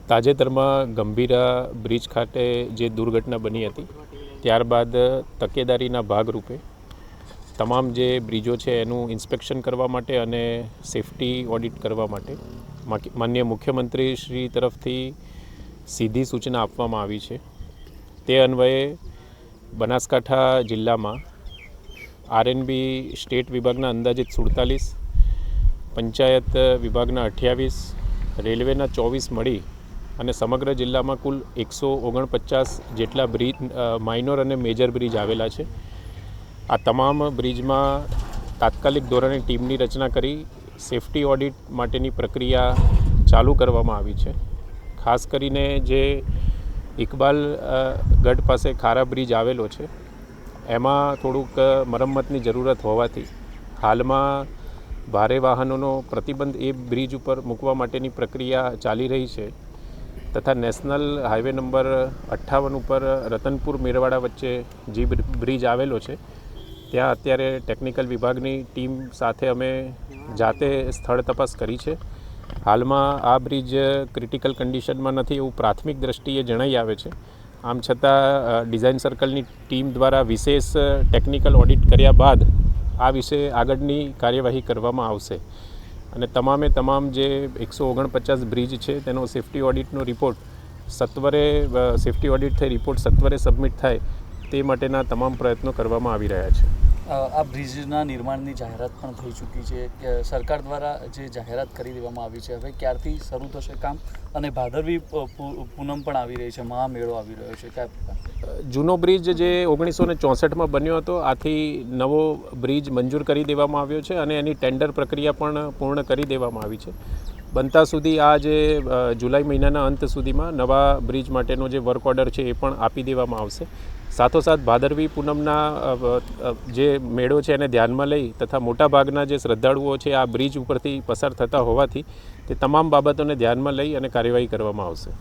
તાજેતરમાં ગંભીરા બ્રિજ ખાતે જે દુર્ઘટના બની હતી ત્યારબાદ તકેદારીના ભાગરૂપે તમામ જે બ્રિજો છે એનું ઇન્સ્પેક્શન કરવા માટે અને સેફટી ઓડિટ કરવા માટે માનનીય મુખ્યમંત્રી શ્રી તરફથી સીધી સૂચના આપવામાં આવી છે। તે અન્વયે બનાસકાંઠા જિલ્લામાં આરએનબી સ્ટેટ વિભાગના અંદાજિત 47, પંચાયત વિભાગના 28, રેલવેના 24 મળી અને સમગ્ર જિલ્લામાં કુલ 149 જેટલા બ્રિજ માઇનોર અને મેજર બ્રિજ આવેલા છે। આ તમામ બ્રિજમાં તાત્કાલિક ધોરણે ટીમની રચના કરી સેફટી ઓડિટ માટેની પ્રક્રિયા ચાલુ કરવામાં આવી છે। ખાસ કરીને જે ઇકબાલ ગઢ પાસે ખારા બ્રિજ આવેલો છે એમાં થોડુંક મરમ્મતની જરૂરત હોવાથી હાલમાં ભારે વાહનોનો પ્રતિબંધ એ બ્રિજ ઉપર મૂકવા માટેની પ્રક્રિયા ચાલી રહી છે તથા નેશનલ હાઈવે નંબર 58 ઉપર રતનપુર મેરવાડા વચ્ચે જે બ્રિજ આવેલો છે ત્યાં અત્યારે ટેકનિકલ વિભાગની ટીમ સાથે અમે જાતે સ્થળ તપાસ કરી છે। હાલમાં આ બ્રિજ ક્રિટિકલ કન્ડિશનમાં નથી એવું પ્રાથમિક દ્રષ્ટિએ જણાઈ આવે છે। આમ છતાં ડિઝાઇન સર્કલની ટીમ દ્વારા વિશેષ ટેકનિકલ ઓડિટ કર્યા બાદ આ વિશે આગળની કાર્યવાહી કરવામાં આવશે અને તમામ જે 149 બ્રિજ છે તેનો સેફટી ઓડિટનો રિપોર્ટ સત્વરે સેફટી ઓડિટ થઈ રિપોર્ટ સત્વરે સબમિટ થાય તે માટેના તમામ પ્રયત્નો કરવામાં આવી રહ્યા છે। આ બ્રિજના નિર્માણની જાહેરાત પણ થઈ ચૂકી છે કે સરકાર દ્વારા જે જાહેરાત કરી દેવામાં આવી છે હવે ક્યારથી શરૂ થશે કામ અને ભાદરવી પૂનમ પણ આવી રહી છે મહામેળો આવી રહ્યો છે કયા પ્રકાર જૂનો બ્રિજ જે 1964માં બન્યો હતો આથી નવો બ્રિજ મંજૂર કરી દેવામાં આવ્યો છે અને એની ટેન્ડર પ્રક્રિયા પણ પૂર્ણ કરી દેવામાં આવી છે। બનતા સુધી આ જે જુલાઈ મહિનાના અંત સુધીમાં નવા બ્રિજ માટેનો જે વર્ક ઓર્ડર છે એ પણ આપી દેવામાં આવશે। સાથોસાથ ભાદરવી પૂનમના જે મેળો છે એને ધ્યાનમાં લઈ તથા મોટાભાગના જે શ્રદ્ધાળુઓ છે આ બ્રિજ ઉપરથી પસાર થતા હોવાથી તે તમામ બાબતોને ધ્યાનમાં લઈ અને કાર્યવાહી કરવામાં આવશે।